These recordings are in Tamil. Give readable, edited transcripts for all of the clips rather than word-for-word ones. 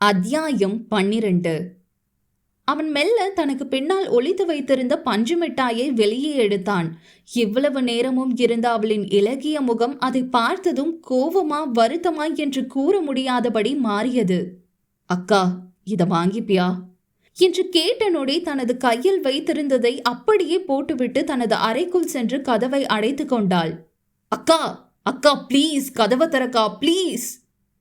அத்தியாயம் 12. அவன் மெல்ல தனக்கு பின்னால் ஒளித்து வைத்திருந்த பஞ்சு மிட்டாயை வெளியே எடுத்தான். இவ்வளவு நேரமும் இருந்த அவளின் இளகிய முகம் அதை பார்த்ததும் கோவமா வருத்தமா என்று கூற முடியாதபடி மாறியது. அக்கா, இத வாங்கிப்பியா என்று கேட்ட நொடி தனது கையில் வைத்திருந்ததை அப்படியே போட்டுவிட்டு தனது அறைக்குள் சென்று கதவை அடைத்து கொண்டாள். அக்கா, அக்கா ப்ளீஸ், கதவை திறக்கா ப்ளீஸ்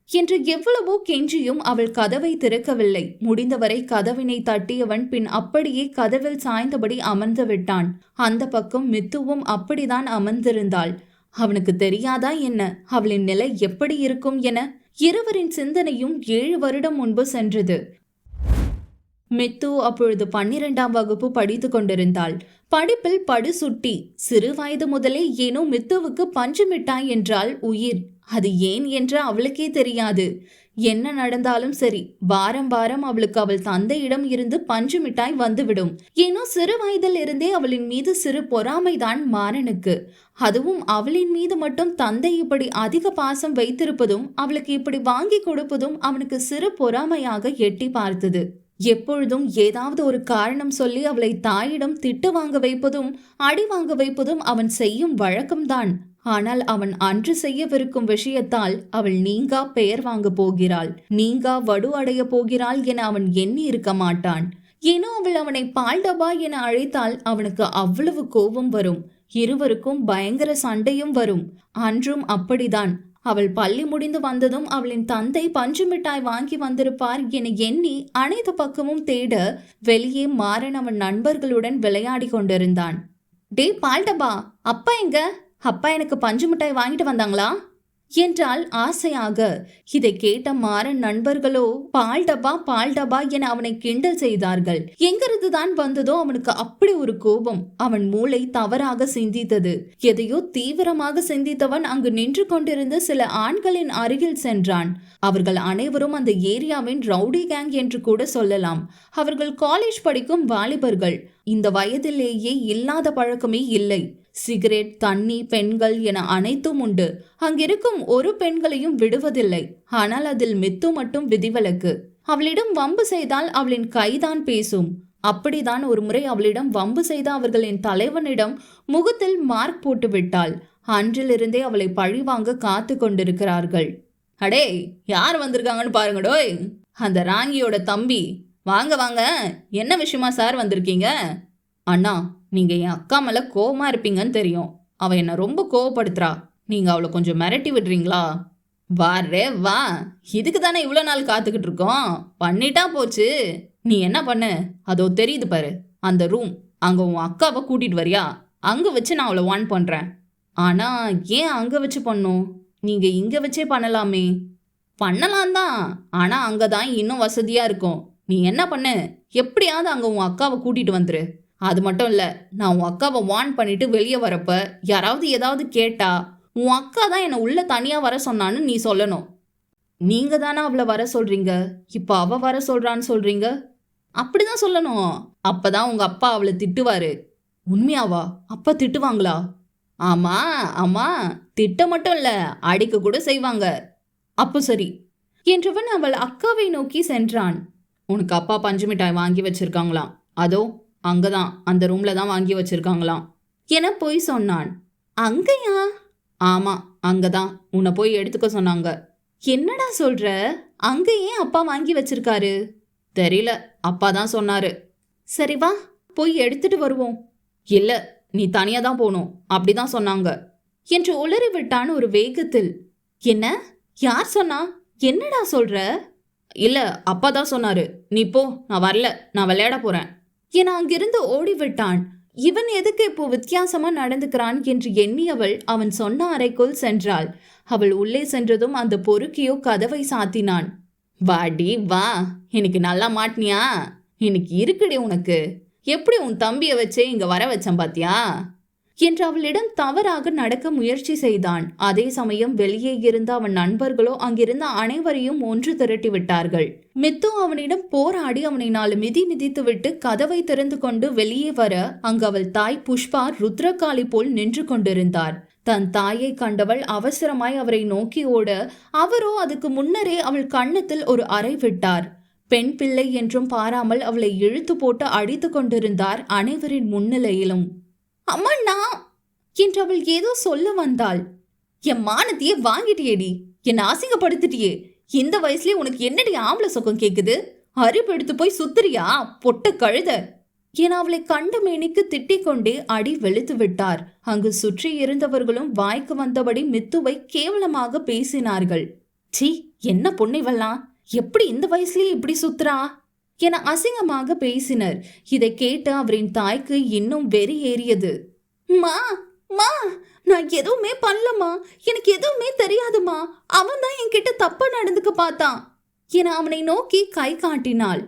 என்று எவ்வளவோ கெஞ்சியும் அவள் கதவை திறக்கவில்லை. முடிந்தவரை கதவினை தட்டியவன் பின் அப்படியே கதவில் சாய்ந்தபடி அமர்ந்து விட்டான். அந்த பக்கம் மித்துவும் அப்படிதான் அமர்ந்திருந்தாள். அவனுக்கு தெரியாதா என்ன அவளின் நிலை எப்படி இருக்கும் என? இருவரின் சிந்தனையும் 7 வருடம் முன்பு சென்றது. மித்து அப்பொழுது 12ஆம் வகுப்பு படித்து கொண்டிருந்தாள். படிப்பில் படுசுட்டி. சிறு வயது முதலே ஏனோ மித்துவுக்கு பஞ்சு மிட்டாய் என்றால் உயிர். அது ஏன் என்று அவளுக்கே தெரியாது. என்ன நடந்தாலும் சரி, வாரம் வாரம் அவளுக்கு அவள் தந்தையிடம் இருந்து பஞ்சு மிட்டாய் வந்துவிடும். ஏனோ சிறு வயதில் இருந்தே அவளின் மீது சிறு பொறாமைதான் மாறனுக்கு. அதுவும் அவளின் மீது மட்டும் தந்தை இப்படி அதிக பாசம் வைத்திருப்பதும் அவளுக்கு இப்படி வாங்கி கொடுப்பதும் அவனுக்கு சிறு பொறாமையாக எட்டி பார்த்தது. எப்பொழுதும் ஏதாவது ஒரு காரணம் சொல்லி அவளை தாயிடம் திட்டு வாங்க வைப்பதும் அடி வாங்க வைப்பதும் அவன் செய்யும் வழக்கம்தான். ஆனால் அவன் அன்று செய்யவிருக்கும் விஷயத்தால் அவள் நீங்கா பெயர் வாங்க போகிறாள், நீங்கா வடு அடைய போகிறாள் என அவன் எண்ணி இருக்க மாட்டான். ஏனோ அவள் அவனை பால்டபா என அழைத்தால் அவனுக்கு அவ்வளவு கோபம் வரும். இருவருக்கும் பயங்கர சண்டையும் வரும். அன்றும் அப்படிதான். அவள் பள்ளி முடிந்து வந்ததும் அவளின் தந்தை பஞ்சு மிட்டாய் வாங்கி வந்திருப்பார் என எண்ணி அனைத்து பக்கமும் தேட வெளியே மாறன் அவன் நண்பர்களுடன் விளையாடி கொண்டிருந்தான். டே பால்டபா, அப்பா எங்க? அப்பா எனக்கு பஞ்சு மிட்டாய் வாங்கிட்டு வந்தாங்களா என்றால் ஆசையாக. இதை கேட்ட மாறன் நண்பர்களோ பால்டபா பால்டபா என அவனை கிண்டல் செய்தார்கள். எங்கிருந்து தான் வந்ததோ அவனுக்கு அப்படி ஒரு கோபம். அவன் மூளை தவறாக சிந்தித்தது. எதையோ தீவிரமாக சிந்தித்தவன் அங்கு நின்று கொண்டிருந்த சில ஆண்களின் அருகில் சென்றான். அவர்கள் அனைவரும் அந்த ஏரியாவின் ரவுடி கேங் என்று கூட சொல்லலாம். அவர்கள் காலேஜ் படிக்கும் வாலிபர்கள். இந்த வயதிலேயே இல்லாத பழக்கமே இல்லை. சிகரெட், தண்ணி, பெண்கள் என அனைத்தும் உண்டு. அங்கிருக்கும் ஒரு பெண்களையும் விடுவதில்லை. ஆனால் அதில் மித்து மட்டும் விதிவிலக்கு. அவளிடம் வம்பு செய்தால் அவளின் கைதான் பேசும். அப்படிதான் ஒரு முறை அவளிடம் வம்பு செய்த அவர்களின் தலைவனிடம் முகத்தில் மார்க் போட்டு விட்டாள். அன்றிலிருந்தே அவளை பழிவாங்க காத்து கொண்டிருக்கிறார்கள். அடே, யார் வந்திருக்காங்கன்னு பாருங்கடோய், அந்த ராங்கியோட தம்பி. வாங்க வாங்க, என்ன விஷயமா சார் வந்திருக்கீங்க? அண்ணா, நீங்க என் அக்கா மேல கோவமா இருப்பீங்கன்னு தெரியும். அவ என்ன ரொம்ப கோவப்படுத்துறா. நீங்க அவளை கொஞ்சம் மிரட்டி விடுறீங்களா? வாரே வா, இதுக்கு தானே இவ்வளோ நாள் காத்துக்கிட்டு இருக்கோம். பண்ணிட்டா போச்சு. நீ என்ன பண்ணு, அதோ தெரியுது பாரு அந்த ரூம், அங்க உன் அக்காவை கூட்டிட்டு வரியா? அங்க வச்சு நான் அவளை வான் பண்றேன். ஆனா ஏன் அங்க வச்சு பண்ணும்? நீங்க இங்க வச்சே பண்ணலாமே. பண்ணலாம் தான், ஆனா அங்கதான் இன்னும் வசதியா இருக்கும். நீ என்ன பண்ணு, எப்படியாவது அங்க உன் அக்காவை கூட்டிட்டு வந்துரு. அது மட்டும் இல்ல, நான் உன் அக்காவை வார்ன் பண்ணிட்டு வெளியே வரப்ப யாராவது ஏதாவது கேட்டா உன் அக்கா தான் என்னை உள்ள தனியா வர சொன்னான்னு நீ சொல்லணும். நீங்க தானே அவளை வர சொல்றீங்க, இப்ப அவ வர சொல்றான்னு சொல்றீங்க. அப்படிதான் சொல்லணும். அப்பதான் உங்க அப்பா அவளை திட்டுவாரு. உண்மையாவா? அப்பா திட்டுவாங்களா? ஆமா ஆமா, திட்ட மட்டும் இல்ல, அடிக்க கூட செய்வாங்க. அப்போ சரி என்றவன் அவள் அக்காவை நோக்கி சென்றான். உனக்கு அப்பா பஞ்சு மிட்டாய் வாங்கி வச்சிருக்காங்களாம். அதோ அங்கதான், அந்த ரூம்ல தான் வாங்கி வச்சிருக்காங்களாம் என போய் சொன்னான். அங்கயா? ஆமா, அங்கதான். உன்னை போய் எடுத்துக்க சொன்னாங்க. என்னடா சொல்ற? அங்க ஏன் அப்பா வாங்கி வச்சிருக்காரு? தெரியல, அப்பா தான் சொன்னாரு. சரி வா, போய் எடுத்துட்டு வருவோம். இல்ல, நீ தனியா தான் போகணும், அப்படிதான் சொன்னாங்க என்று உளறி விட்டான் ஒரு வேகத்தில். என்ன? யார் சொன்னா? என்னடா சொல்ற? இல்ல, அப்பா தான் சொன்னாரு. நீ போ, நான் வரல, நான் விளையாட போறேன் என அங்கிருந்து ஓடிவிட்டான். இவன் எதுக்கு இப்போ வித்தியாசமா நடந்துக்கிறான் என்று எண்ணியவள் அவன் சொன்ன அறைக்குள் சென்றாள். அவள் உள்ளே சென்றதும் அந்த பொறுக்கியோ கதவை சாத்தினான். வாடி வா, இன்னைக்கு நல்லா மாட்டினியா? இன்னைக்கு இருக்குடி உனக்கு. எப்படி உன் தம்பியை வச்சே இங்க வர வச்சேன் பாத்தியா என்று அவளிடம் தவறாக நடக்க முயற்சி செய்தான். அதே சமயம் வெளியே இருந்த அவன் நண்பர்களோ அங்கிருந்த அனைவரையும் ஒன்று திரட்டி விட்டார்கள். மித்து அவனிடம் போராடி அவனை 4 மிதி மிதித்து விட்டு கதவை திறந்து கொண்டு வெளியே வர அங்கு அவள் தாய் புஷ்பா ருத்ரகாளி போல் நின்று கொண்டிருந்தார். தன் தாயை கண்டவள் அவசரமாய் அவரை நோக்கி ஓட, அவரோ அதுக்கு முன்னரே அவள் கன்னத்தில் ஒரு அறை விட்டார். பெண் பிள்ளை என்றும் பாராமல் அவளை இழுத்து போட்டு அடித்து கொண்டிருந்தார் அனைவரின் முன்னிலையிலும். அம்மா என்று அவள் ஏதோ சொல்ல வந்தாள். என் மானத்தையே வாங்கிட்டியேடி, என்னை அசிங்கப்படுத்திட்டியே. இந்த வயசுலயே உனக்கு என்னடி ஆம்பளை சொக்கம் கேக்குது? அரிப்பு எடுத்து போய் சுத்துறியா பொட்ட கழுத என அவளை கண்ட மேனிக்கு திட்டிக் கொண்டே அடி வெளுத்து விட்டார். அங்கு சுற்றி இருந்தவர்களும் வாய்க்கு வந்தபடி மித்துவை கேவலமாக பேசினார்கள். சீ, என்ன பொண்ணைவெல்லாம், எப்படி இந்த வயசுலயே இப்படி சுத்துறா என அசிங்கமாக பேசினர். இதை கேட்டு அவரின் தாய்க்கு இன்னும் வெறி ஏறியது. மா மா, நான் எதுவுமே பண்ணலமா, எனக்கு எதுவுமே தெரியாதுமா, அவன் தான் என்கிட்ட தப்பா நடந்துக்க பார்த்தான் என அவனை நோக்கி கை காட்டினாள்.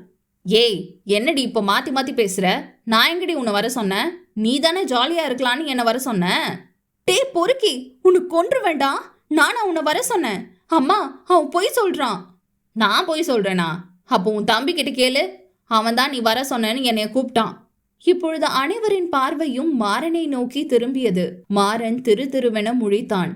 ஏய், என்னடி இப்ப மாத்தி மாத்தி பேசுற? நான் எங்கடி உன்னை வர சொன்னேன்? நீ தானே ஜாலியா இருக்கலான்னு என்ன வர சொன்ன? டே பொறுக்கி, உனக்கு கொன்று வேண்டாம், நானா உன்னை வர சொன்னேன்? அம்மா, அவன் பொய் சொல்றான். நான் பொய் சொல்றேனா? அப்போ உன் தம்பி கிட்ட கேளு, அவன் தான் நீ வர சொன்னேன்னு என்னைய கூப்பிட்டான். இப்பொழுது அனைவரின் பார்வையும் மாறனை நோக்கி திரும்பியது. மாறன் திரு திருவென முழித்தான்.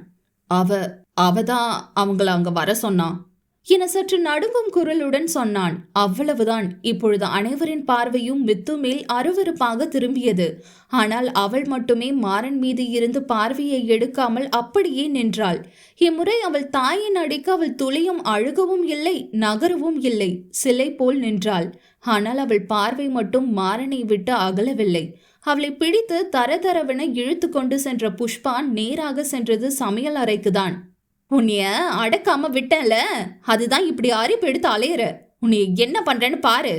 அவதான் அவங்கள அங்க வர சொன்னான் என சற்று நடுங்கும் குரலுடன் சொன்னான். அவ்வளவுதான். இப்பொழுது அனைவரின் பார்வையும் மித்து மேல் அருவருப்பாக திரும்பியது. ஆனால் அவள் மட்டுமே மாறன் மீது இருந்து பார்வையை எடுக்காமல் அப்படியே நின்றாள். இம்முறை அவள் தாயின் அடிக்க அவள் துளியும் அழுகவும் இல்லை, நகரவும் இல்லை, சிலை போல் நின்றாள். ஆனால் அவள் பார்வை மட்டும் மாறனை விட்டு அகலவில்லை. அவளை பிடித்து தரதரவென இழுத்து கொண்டு சென்ற புஷ்பா நேராக சென்றது சமையல் அறைக்குதான். உன்னைய அடக்காம விட்டல, அதுதான் இப்படி அரிப்பு எடுத்து அலையிற. உன்னைய என்ன பண்றேன்னு பாரு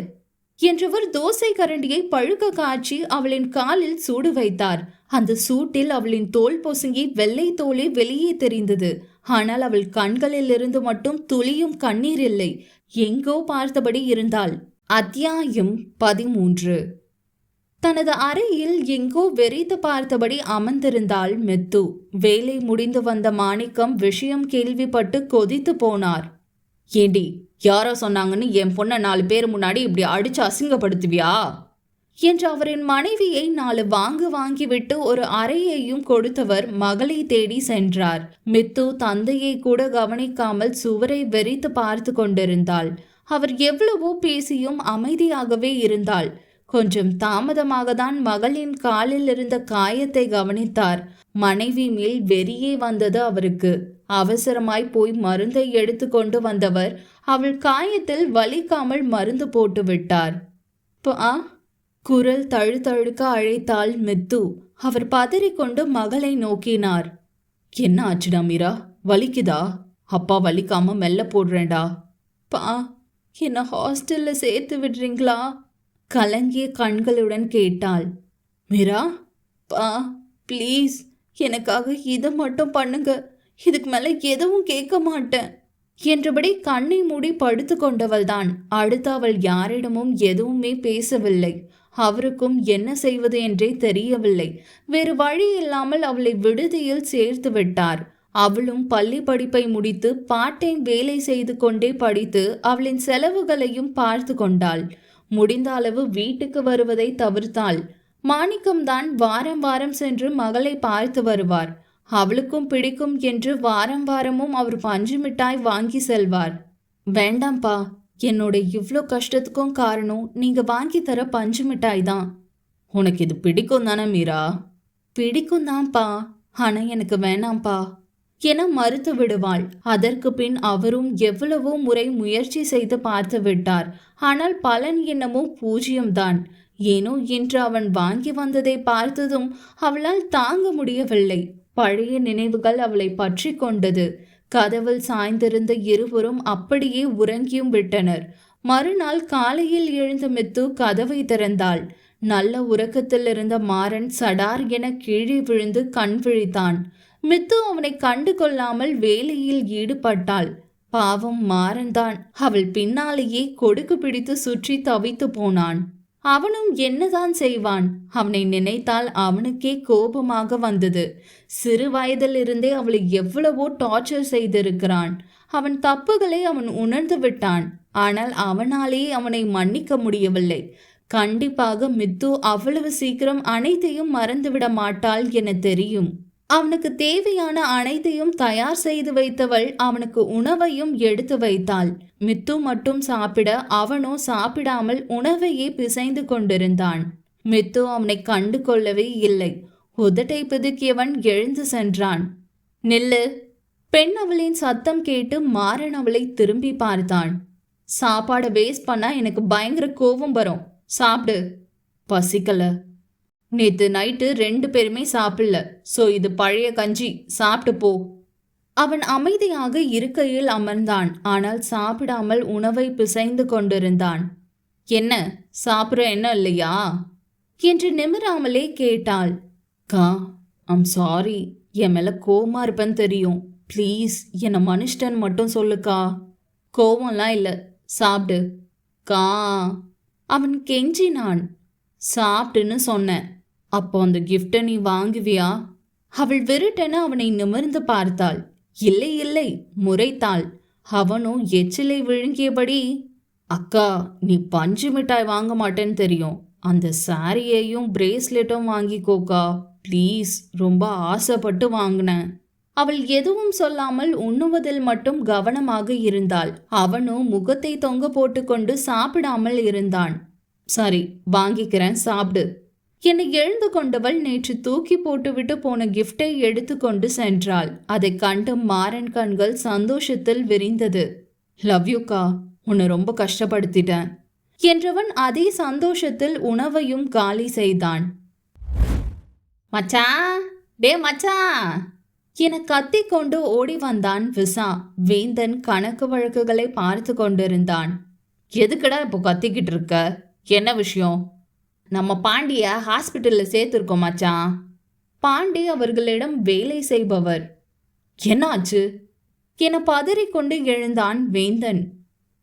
என்றவர் தோசை கரண்டியை பழுக்க காய்ச்சி அவளின் காலில் சூடு வைத்தார். அந்த சூட்டில் அவளின் தோல் பொசுங்கி வெள்ளை தோலே வெளியே தெரிந்தது. ஆனால் அவள் கண்களில் இருந்து மட்டும் துளியும் கண்ணீர் இல்லை. எங்கோ பார்த்தபடி இருந்தாள். அத்தியாயம் 13. தனது அறையில் எங்கோ வெறித்து பார்த்தபடி அமர்ந்திருந்தாள் மித்து. வேலை முடிந்து வந்த மாணிக்கம் விஷயம் கேள்விப்பட்டு கொதித்து போனார். ஏண்டி, யாரோ சொன்னாங்கன்னு என் பொண்ணை 4 பேர் முன்னாடி இப்படி அடிச்சு அசிங்கப்படுத்துவியா என்று அவரின் மனைவியை 4 வாங்கிவிட்டு ஒரு அறையையும் கொடுத்தவர் மகளை தேடி சென்றார். மித்து தந்தையை கூட கவனிக்காமல் சுவரை வெறித்து பார்த்து கொண்டிருந்தாள். அவர் எவ்வளவோ பேசியும் அமைதியாகவே இருந்தாள். கொஞ்சம் தாமதமாக தான் மகளின் காலில் இருந்த காயத்தை கவனித்தார். மனைவி மேல் வெறியே வந்தது அவருக்கு. அவசரமாய் போய் மருந்தை எடுத்து கொண்டு வந்தவர் அவள் காயத்தில் வலிக்காமல் மருந்து போட்டு விட்டார். குரல் தழுதழுக்க அழைத்தாள் மித்து. அவர் பதறிக்கொண்டு மகளை நோக்கினார். என்ன ஆச்சுடா மீரா, வலிக்குதா? அப்பா வலிக்காம மெல்ல போடுறேன்டா. என்ன ஹாஸ்டல்ல சேர்த்து விடுறீங்களா? கலங்கிய கண்களுடன் கேட்டாள். மீரா, ப்ளீஸ் எனக்காக இதை மட்டும் பண்ணுங்க, இதுக்கு மேல எதுவும் கேட்க மாட்டேன் என்றபடி கண்ணை மூடி படுத்து கொண்டவள்தான். அடுத்து அவள் யாரிடமும் எதுவுமே பேசவில்லை. அவருக்கும் என்ன செய்வது என்றே தெரியவில்லை. வேறு வழி இல்லாமல் அவளை விடுதியில் சேர்த்து விட்டார். அவளும் பள்ளி படிப்பை முடித்து பார்ட் டைம் வேலை செய்து கொண்டே படித்து அவளின் செலவுகளையும் பார்த்து கொண்டாள். முடிந்த அளவு வீட்டுக்கு வருவதை தவிர்த்தாள். மாணிக்கம்தான் வாரம் வாரம் சென்று மகளை பார்த்து வருவார். அவளுக்கும் பிடிக்கும் என்று வாரம் வாரமும் அவர் பஞ்சு மிட்டாய் வாங்கி செல்வார். வேண்டாம்பா, என்னோட இவ்வளோ கஷ்டத்துக்கும் காரணம் நீங்க வாங்கி தர பஞ்சு மிட்டாய் தான். உனக்கு இது பிடிக்கும் தானே மீரா? பிடிக்கும் தான்ப்பா, ஆனா எனக்கு வேணாம்ப்பா என மறுத்து விடுவாள். அதற்கு பின் அவரும் எவ்வளவோ முறை முயற்சி செய்து பார்த்து விட்டார். ஆனால் பலன் என்னமோ 0 ஏனோ இன்று அவன் வாங்கி வந்ததை பார்த்ததும் அவளால் தாங்க முடியவில்லை. பழைய நினைவுகள் அவளை பற்றி கொண்டது. கதவில் சாய்ந்திருந்த இருவரும் அப்படியே உறங்கியும் விட்டனர். மறுநாள் காலையில் எழுந்த மித்து கதவை திறந்தாள். நல்ல உறக்கத்தில் இருந்த மாறன் சடார் என கீழே விழுந்து கண் விழித்தான். மித்து அவனை கண்டு கொள்ளாமல் வேலையில் ஈடுபட்டாள். பாவம் மாறன்தான் அவள் பின்னாலேயே கொடுக்கு பிடித்து சுற்றி தவித்து போனான். அவனும் என்னதான் செய்வான்? அவனை நினைத்தால் அவனுக்கே கோபமாக வந்தது. சிறு வயதில் இருந்தே அவளை எவ்வளவோ டார்ச்சர் செய்திருக்கிறான். அவன் தப்புகளை அவன் உணர்ந்து விட்டான். ஆனால் அவனாலே அவனை மன்னிக்க முடியவில்லை. கண்டிப்பாக மித்து அவ்வளவு சீக்கிரம் அனைத்தையும் மறந்துவிட மாட்டாள் என தெரியும். அவனுக்கு தேவையான அனைத்தையும் தயார் செய்து வைத்தவள் அவனுக்கு உணவையும் எடுத்து வைத்தாள். மித்து மட்டும் சாப்பிட அவனோ சாப்பிடாமல் உணவையே பிசைந்து கொண்டிருந்தான். மித்து அவனை கண்டு கொள்ளவே இல்லை. உதட்டை பிதுக்கியவன் எழுந்து சென்றான். நில்லு! பெண் அவளின் சத்தம் கேட்டு மாறன் அவளை திரும்பி பார்த்தான். சாப்பாடை வேஸ்ட் பண்ணா எனக்கு பயங்கர கோபம் வரும். சாப்பிடு. பசிக்கல. நேத்து நைட்டு 2 பேருமே சாப்பிடல. சோ இது பழைய கஞ்சி, சாப்பிட்டு போ. அவன் அமைதியாக இருக்கையில் அமர்ந்தான். ஆனால் சாப்பிடாமல் உணவை பிசைந்து கொண்டிருந்தான். என்ன சாப்பிட்ற என்ன இல்லையா என்று நிமிராமலே கேட்டாள். கா, ஐம் சாரி. என் மேல கோவமா இருப்பேன்னு தெரியும். ப்ளீஸ் என்னை மனுஷ்டன் மட்டும் சொல்லுக்கா. கோவம்லாம் இல்லை, சாப்பிடு கா. அவன் கெஞ்சினான். சாப்பிட்டுன்னு சொன்னேன். அப்போ அந்த கிஃப்டை நீ வாங்குவியா? அவள் விருட்டென அவனை நிமிர்ந்து பார்த்தாள். இல்லை இல்லை முறைத்தாள். அவனும் எச்சிலை விழுங்கியபடி, அக்கா நீ பஞ்சு மிட்டாய் வாங்க மாட்டேன்னு தெரியும். அந்த சாரியையும் பிரேஸ்லெட்டும் வாங்கிக்கோக்கா ப்ளீஸ், ரொம்ப ஆசைப்பட்டு வாங்கினேன். அவள் எதுவும் சொல்லாமல் உண்ணுவதில் மட்டும் கவனமாக இருந்தாள். அவனும் முகத்தை தொங்க போட்டுக்கொண்டு சாப்பிடாமல் இருந்தான். சரி வாங்கிக்கிறேன், சாப்பிடு. என்னை எழுந்து கொண்டவள் நேற்று தூக்கி போட்டுவிட்டு போன கிஃப்டை எடுத்துக்கொண்டு சென்றாள். அதை கண்டு மாறன் கண்கள் சந்தோஷத்தில் விரிந்தது. லவ் யூக்கா, உன்னை ரொம்ப கஷ்டப்படுத்திட்டேன் என்றவன் அதே சந்தோஷத்தில் உணவையும் காலி செய்தான். மச்சா, டே மச்சா என கத்திக்கொண்டு ஓடி வந்தான் விசா. வேந்தன் கணக்கு வழக்குகளை பார்த்து கொண்டிருந்தான். எதுக்கடா இப்போ கத்திக்கிட்டு இருக்க? என்ன விஷயம்? நம்ம பாண்டிய ஹாஸ்பிட்டலில் சேர்த்துருக்கோம் மச்சான். பாண்டி அவர்களிடம் வேலை செய்பவர். என்னாச்சு என பதறிக்கொண்டு எழுந்தான் வேந்தன்.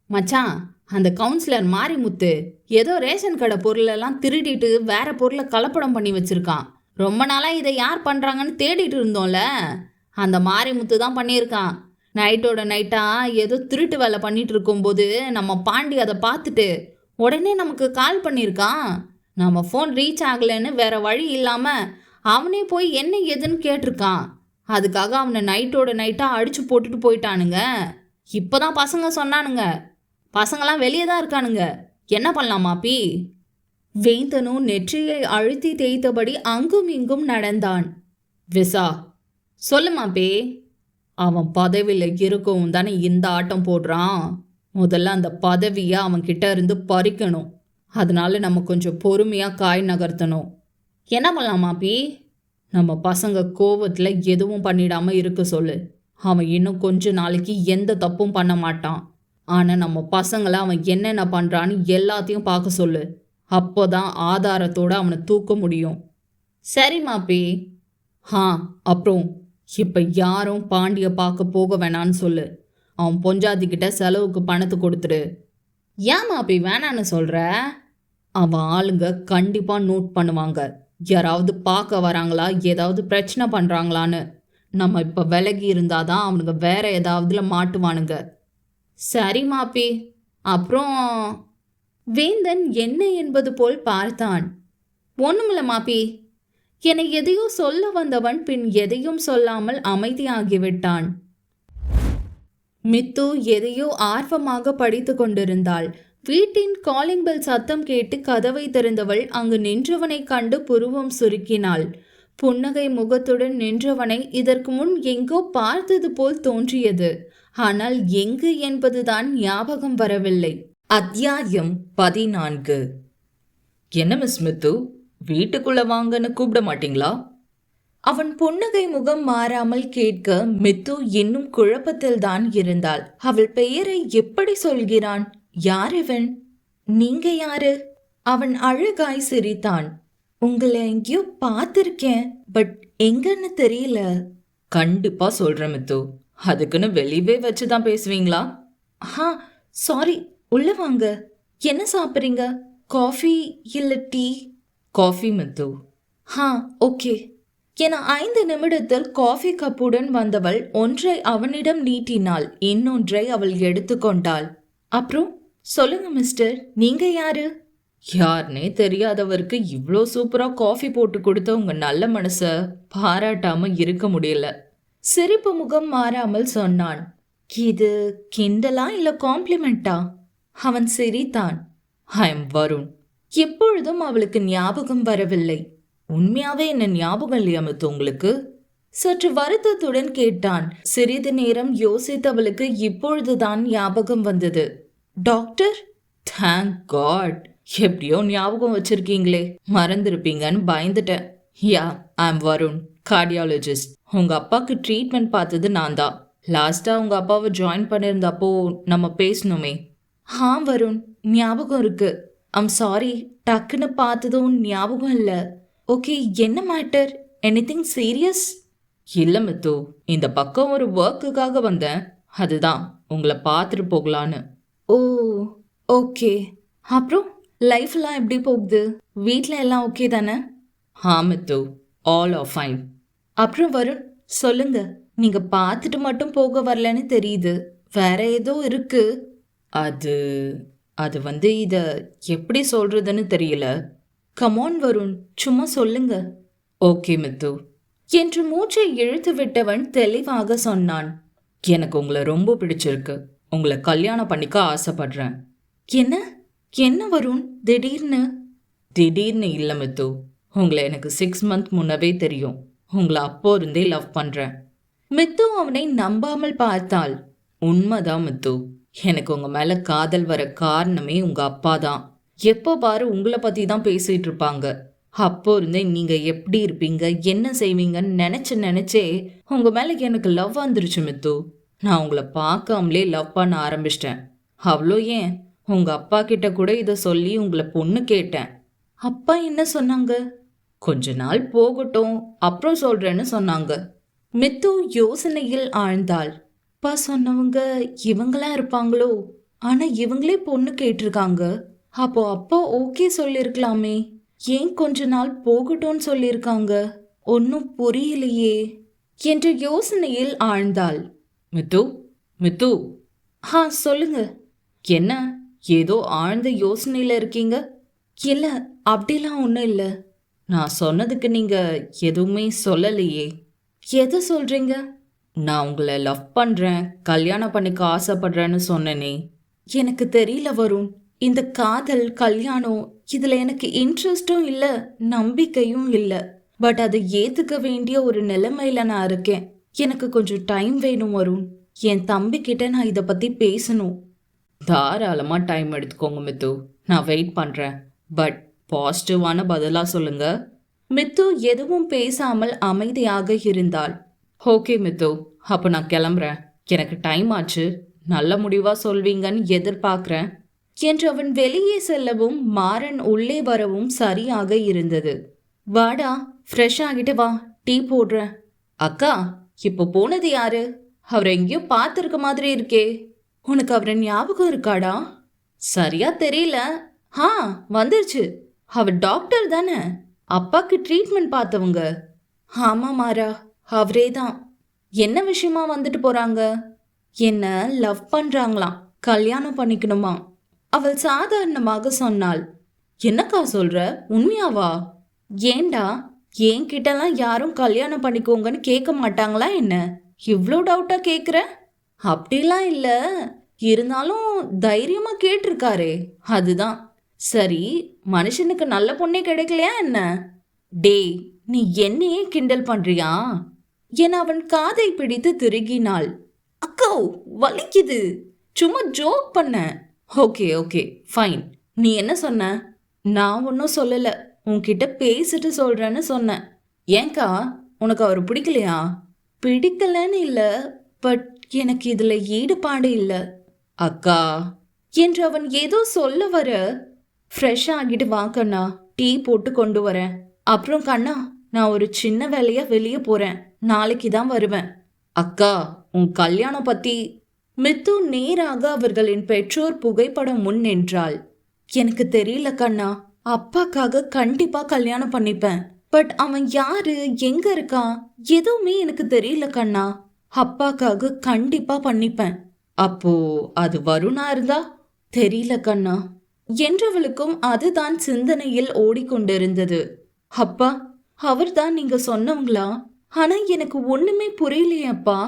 மச்சான், அந்த கவுன்சிலர் மாரிமுத்து ஏதோ ரேஷன் கடை பொருளெல்லாம் திருடிட்டு வேற பொருளை கலப்படம் பண்ணி வச்சிருக்கான். ரொம்ப நாளாக இதை யார் பண்ணுறாங்கன்னு தேடிட்டு இருந்தோம்ல, அந்த மாரிமுத்து தான் பண்ணியிருக்கான். நைட்டோட நைட்டா ஏதோ திருட்டு வேலை பண்ணிட்டு இருக்கும்போது நம்ம பாண்டி அதை பார்த்துட்டு உடனே நமக்கு கால் பண்ணியிருக்கான். நம்ம ஃபோன் ரீச் ஆகலைன்னு வேற வழி இல்லாமல் அவனே போய் என்ன ஏதுன்னு கேட்டிருக்கான். அதுக்காக அவனை நைட்டோட நைட்டாக அடித்து போட்டுட்டு போயிட்டானுங்க. இப்போ தான் பசங்க சொன்னானுங்க. பசங்களாம் வெளியே தான் இருக்கானுங்க. என்ன பண்ணலாமாப்பி? வேந்தனும் நெற்றியை அழுத்தி தேய்த்தபடி அங்கும் இங்கும் நடந்தான். விசா, சொல்லுமாப்பே. அவன் பதவியில் இருக்கவும் தானே இந்த ஆட்டம் போடுறான். முதல்ல அந்த பதவியை அவன்கிட்ட இருந்து பறிக்கணும். அதனால நம்ம கொஞ்சம் பொறுமையாக காய் நகர்த்தணும். என்ன பண்ணலாமாப்பி? நம்ம பசங்க கோவத்தில் எதுவும் பண்ணிடாமல் இருக்க சொல்லு. அவன் இன்னும் கொஞ்ச நாளைக்கு எந்த தப்பும் பண்ண மாட்டான். ஆனால் நம்ம பசங்களை அவன் என்னென்ன பண்ணுறான்னு எல்லாத்தையும் பார்க்க சொல்லு. அப்போதான் ஆதாரத்தோடு அவனை தூக்க முடியும். சரி மாப்பி. அப்புறம் இப்போ யாரும் பாண்டிய பார்க்க போக வேணான்னு சொல்லு. அவன் பொஞ்சாதிக்கிட்ட செலவுக்கு பணத்தை கொடுத்துரு. ஏன் மாப்பி வேணான்னு சொல்கிற? அவன் ஆளுங்க கண்டிப்பாக நோட் பண்ணுவாங்க. யாராவது பார்க்க வராங்களா, ஏதாவது பிரச்சனை பண்ணுறாங்களான்னு. நம்ம இப்போ விலகி இருந்தால் தான் அவனுங்க வேற ஏதாவதுல மாட்டுவானுங்க. சரி மாப்பி. அப்புறம் வேந்தன் என்ன என்பது போல் பார்த்தான். ஒண்ணுமில்ல மாப்பி. என எதையோ சொல்ல வந்தவன் பின் எதையும் சொல்லாமல் அமைதியாகிவிட்டான். மித்து எதையோ ஆர்வமாக படித்து கொண்டிருந்தாள். வீட்டின் காலிங் பெல் சத்தம் கேட்டு கதவை திறந்தவள் அங்கு நின்றவனை கண்டு புருவம் சுருக்கினாள். புன்னகை முகத்துடன் நின்றவனை இதற்கு முன் எங்கோ பார்த்தது போல் தோன்றியது. ஆனால் எங்கு என்பதுதான் ஞாபகம் வரவில்லை. அத்தியாயம் 14. என்ன மிஸ் மித்து, வீட்டுக்குள்ள வாங்கன்னு கூப்பிட மாட்டீங்களா? அவன் புன்னகை முகம் மாறாமல் கேட்க மித்து இன்னும் குழப்பத்தில் தான் இருந்தாள். அவள் பெயரை எப்படி சொல்கிறான்? யார் இவன்? நீங்க யாரு? அவன் அழகாய் சிரித்தான். உங்களை எங்கேயோ பார்த்திருக்கேன், பட் எங்கன்னு தெரியல. கண்டிப்பா சொல்றேன் மித்து. அதுக்குன்னு வெளியவே வச்சுதான் பேசுவீங்களா? சாரி, உள்ள வாங்க. என்ன சாப்பிட்றீங்க? காஃபி இல்ல டீ? காஃபி மித்து. ஓகே என 5 நிமிடத்தில் காஃபி கப்புடன் வந்தவள் ஒன்றை அவனிடம் நீட்டினாள். இன்னொன்றை அவள் எடுத்துக்கொண்டாள். அப்புறம் சொல்லுங்க மிஸ்டர், நீங்க யாரு? யாருனே தெரியாதவருக்கு இவ்ளோ சூப்பரா காஃபி போட்டு கொடுத்த உங்க நல்ல மனச பாராட்டாம இருக்க முடியல. சிரிப்பு முகம் மாறாமல் சொன்னான். இது கிண்டலா இல்ல காம்ப்ளிமெண்டா? அவன் சிரித்தான். ஐ எம் வருண். இப்பொழுதும் அவளுக்கு ஞாபகம் வரவில்லை. உண்மையாவே என்ன ஞாபகம் இல்லையா மித்து உங்களுக்கு? சற்று வருத்தத்துடன் கேட்டான். சிறிது நேரம் யோசித்தவளுக்கு இப்பொழுதுதான் ஞாபகம் வந்தது. டாக்டர்? Thank God. எப்படியோ ஞாபகம் வச்சிருக்கீங்களே, மறந்துருப்பீங்கன்னு பயந்துட்டேன். Yeah, I am Varun, cardiologist. உங்க அப்பாக்கு ட்ரீட்மெண்ட் பார்த்தது நான் தான். லாஸ்டா உங்க அப்பாவை ஜாயின் பண்ணியிருந்தப்போ நம்ம பேசணுமே. வருண், ஞாபகம் இருக்கு. ஐம் சாரி, டக்குன்னு பார்த்ததும் ஞாபகம் இல்லை. ஓகே, என்ன மேட்டர்? Anything serious? இல்ல மித்து, இந்த பக்கம் ஒரு ஒர்க்குக்காக வந்தேன். அதுதான் உங்களை பார்த்துட்டு போகலான்னு. Oh, okay. அப்புறம் லைஃப்லாம் எப்படி போகுது? வீட்டில் எல்லாம் ஓகே தானே? Mithu, all are fine. அப்புறம் வருண், சொல்லுங்க. நீங்க பார்த்துட்டு மட்டும் போக வரலன்னு தெரியுது. வேற ஏதோ இருக்கு. அது அது வந்து இத எப்படி சொல்றதுன்னு தெரியல. கமான் வருண், சும்மா சொல்லுங்க. ஓகே மித்து என்று மூச்சை இழுத்து விட்டவன் தெளிவாக சொன்னான். எனக்கு உங்களை ரொம்ப பிடிச்சிருக்கு. உங்களை கல்யாணம் பண்ணிக்க ஆசைப்படுறேன். என்ன? என்ன வருண் திடீர்னு? திடீர்னு இல்லை மித்து, உங்களை எனக்கு 6 மந்த் முன்னவே தெரியும். உங்களை அப்போ இருந்தே லவ் பண்றேன். மித்து அவனை நம்பாமல் பார்த்தாள். உண்மைதான் மித்து, எனக்கு உங்க மேல காதல் வர காரணமே உங்க அப்பா தான். எப்போ பாரு உங்களை பத்தி தான் பேசிட்டு இருப்பாங்க. அப்போ இருந்தே நீங்க எப்படி இருப்பீங்க, என்ன செய்வீங்கன்னு நினைச்சே உங்க மேல எனக்கு லவ் வந்துருச்சு மித்து. நான் உங்களை பார்க்காமலே லவ் பண்ண ஆரம்பிச்சிட்டேன். அவ்வளோ ஏன், உங்க அப்பா கிட்ட கூட இதை சொல்லி உங்களை பொண்ணு கேட்டேன். அப்பா என்ன சொன்னாங்க? கொஞ்ச நாள் போகட்டும், அப்புறம் சொல்றேன்னு சொன்னாங்க. மித்து யோசனையில் ஆழ்ந்தாள். அப்பா சொன்னவங்க இவங்களா இருப்பாங்களோ? ஆனா இவங்களே பொண்ணு கேட்டிருக்காங்க. அப்போ அப்பா ஓகே சொல்லிருக்கலாமே, ஏன் கொஞ்ச நாள் போகட்டும்னு சொல்லியிருக்காங்க? ஒன்னும் புரியலையே என்ற யோசனையில் ஆழ்ந்தாள். மித்து மித்து சொல்லுங்க. என்ன, ஏதோ ஆழ்ந்த யோசனையில இருக்கீங்க? இல்ல, அப்படிலாம் ஒன்றும் இல்லை. நான் சொன்னதுக்கு நீங்க எதுவுமே சொல்லலையே. எதை சொல்றீங்க? நான் உங்களை லவ் பண்றேன், கல்யாணம் பண்ணிக்க ஆசைப்படுறேன்னு சொன்னேனே. எனக்கு தெரியல வருண். இந்த காதல் கல்யாணம் இதுல எனக்கு இன்ட்ரெஸ்டும் இல்ல, நம்பிக்கையும் இல்ல. பட் அதை ஏத்துக்க வேண்டிய ஒரு நிலைமையில நான் இருக்கேன். எனக்கு கொஞ்சம் டைம் வேணும் வருண். என் தம்பி கிட்ட நான் இதை பத்தி பேசணும். தாராளமா டைம் எடுத்துக்கோங்க மித்து, நான் வெயிட் பண்றேன். பட் பாசிட்டிவான பதிலா சொல்லுங்க. மித்து எதுவும் பேசாமல் அமைதியாக இருந்தாள். ஓகே மித்து, அப்போ நான் கிளம்புறேன். எனக்கு டைம் ஆச்சு. நல்ல முடிவா சொல்வீங்கன்னு எதிர்பார்க்குறேன் என்று அவன் வெளியே செல்லவும் மாறன் உள்ளே வரவும் சரியாக இருந்தது. வாடா, ஃப்ரெஷ் ஆகிட்டு வா, டீ போடுறேன். அக்கா, இப்போ போனது யாரு? அவரை எங்கேயோ பார்த்துருக்க மாதிரி இருக்கே. உனக்கு அவரை ஞாபகம் இருக்காடா? சரியா தெரியல. வந்துருச்சு. அவர் டாக்டர் தானே? அப்பாக்கு ட்ரீட்மெண்ட் பார்த்தவங்க. ஆமா மாறா, அவரே தான். என்ன விஷயமா வந்துட்டு போறாங்க? என்ன லவ் பண்றாங்களாம், கல்யாணம் பண்ணிக்கணுமா? அவள் சாதாரணமாக சொன்னாள். என்னக்கா சொல்ற, உண்மையாவா? ஏண்டா, என்கிட்டலாம் யாரும் கல்யாணம் பண்ணிக்கோங்கன்னு கேட்க மாட்டாங்களா என்ன? இவ்வளோ டவுட்டா கேட்குற? அப்படிலாம் இல்லை, இருந்தாலும் தைரியமா கேட்டிருக்காரே, அதுதான். சரி, மனுஷனுக்கு நல்ல பொண்ணே கிடைக்கலையா என்ன? டேய், நீ என்னையே கிண்டல் பண்றியா என அவன் காதை பிடித்து திருகினாள். அக்கோ, வலிக்குது, சும்மா ஜோக் பண்ண. Okay okay fine. நீ என்ன சொன்ன? நான் ஒன்றும் சொல்லலை, உன்கிட்ட பேசிட்டு சொல்றேன்னு சொன்னேன். ஏன்க்கா, உனக்கு அவர் பிடிக்கலையா? பிடிக்கலன்னு இல்லை, பட் எனக்கு இதுல ஈடுபாடு இல்லை. அக்கா என்று அவன் ஏதோ சொல்ல வர, ஃப்ரெஷ் ஆகிட்டு வா கண்ணா, டீ போட்டு கொண்டு வரேன். அப்புறம் கண்ணா, நான் ஒரு சின்ன வேலையா வெளியே போறேன், நாளைக்கு தான் வருவேன். அக்கா, உன் கல்யாணம் பத்தி. மித்து நேராக அவர்களின் பெற்றோர் புகைப்படம் முன் நின்றாள். எனக்கு தெரியல கண்ணா, அப்பாக்காக கண்டிப்பா கல்யாணம் பண்ணிப்பேன். பட் அவன் யாரு, எங்க இருக்கான், எதுவுமே எனக்கு தெரியல கண்ணா. அப்பாக்காக கண்டிப்பா பண்ணிப்பேன். அப்போ அது வருணா இருந்தா? தெரியல கண்ணா. என்றவளுக்கும் அதுதான் சிந்தனையில் ஓடிக்கொண்டிருந்தது. அப்பா, அவர்தான் நீங்க சொன்னவங்களா? ஆனா எனக்கு ஒண்ணுமே புரியலையேப்பா.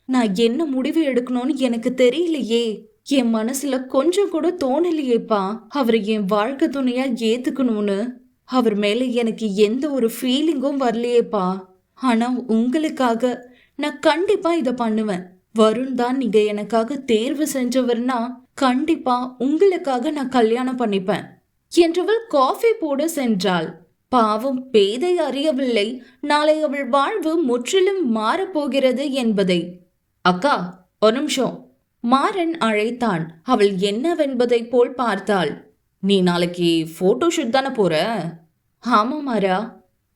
நான் என்ன முடிவு எடுக்கணும்னு எனக்கு தெரியலையே. என் மனசுல கொஞ்சம் கூட தோணலையேப்பா அவரை என் வாழ்க்கை துணையா ஏத்துக்கணும்னு. அவர் மேல எனக்கு எந்த ஒரு ஃபீலிங்கும் வரலையேப்பா. ஆனா உங்களுக்காக நான் கண்டிப்பா இத பண்ணுவேன். வருண் தான் நீங்க எனக்காக தேர்வு செஞ்சவர்னா கண்டிப்பா உங்களுக்காக நான் கல்யாணம் பண்ணிப்பேன் என்றவள் காஃபி போட சென்றாள். பாவம் பேதை அறியவில்லை நாளை அவள் வாழ்வு முற்றிலும் மாறப்போகிறது என்பதை. அக்கா, ஒரு நிமிஷம். மாறன் அழைத்தான். அவள் என்னவென்பதை போல் பார்த்தாள். நீ நாளைக்கு ஃபோட்டோ ஷூட் தானே போற? ஆமா மாறா.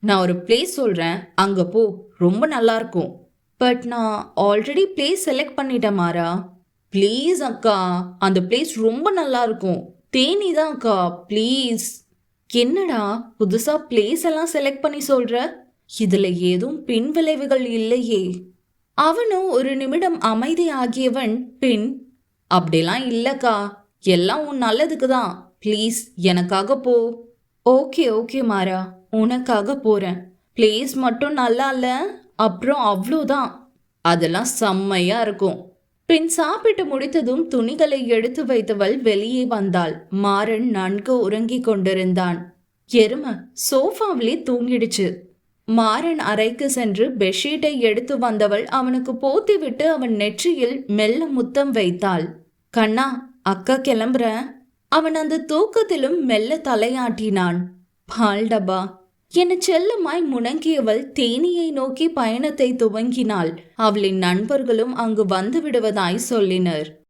நான் ஒரு பிளேஸ் சொல்றேன், அங்க போ. ரொம்ப நல்லா இருக்கும். பட் நான் ஆல்ரெடி பிளேஸ் செலக்ட் பண்ணிட்டேன் மாறா. ப்ளீஸ் அக்கா, அந்த பிளேஸ் ரொம்ப நல்லா இருக்கும். தேனி தான் அக்கா, ப்ளீஸ். என்னடா புதுசா பிளேஸ் எல்லாம் செலக்ட் பண்ணி சொல்ற? இதுல ஏதும் பின்விளைவுகள் இல்லையே? அவனும் ஒரு நிமிடம் அமைதியாகியவன் பின், அப்படிலாம் இல்லக்கா, எல்லாம் உன் நல்லதுக்கு தான். ப்ளீஸ் எனக்காக போ. ஓகே ஓகே மாறா, உனக்காக போறேன். பிளேஸ் மட்டும் நல்லா இல்ல, அப்புறம் அவ்வளோதான். அதெல்லாம் செம்மையா இருக்கும். பின் சாப்பிட்டு முடித்ததும் துணிகளை எடுத்து வைத்தவள் வெளியே வந்தாள். மாறன் நன்கு உறங்கிக் கொண்டிருந்தான். எரும சோஃபாவிலே தூங்கிடுச்சு. மாறன் அறைக்கு சென்று பெட்ஷீட்டை எடுத்து வந்தவள் அவனுக்கு போத்திவிட்டு அவன் நெற்றியில் மெல்ல முத்தம் வைத்தாள். கண்ணா, அக்கா கிளம்புறேன். அவன் அந்த தூக்கத்திலும் மெல்ல தலையாட்டினான். பால் டப்பா என செல்லமாய் முணங்கியவள் தேனியை நோக்கி பயணத்தை துவங்கினாள். அவளின் நண்பர்களும் அங்கு வந்து விடுவதாய் சொல்லினர்.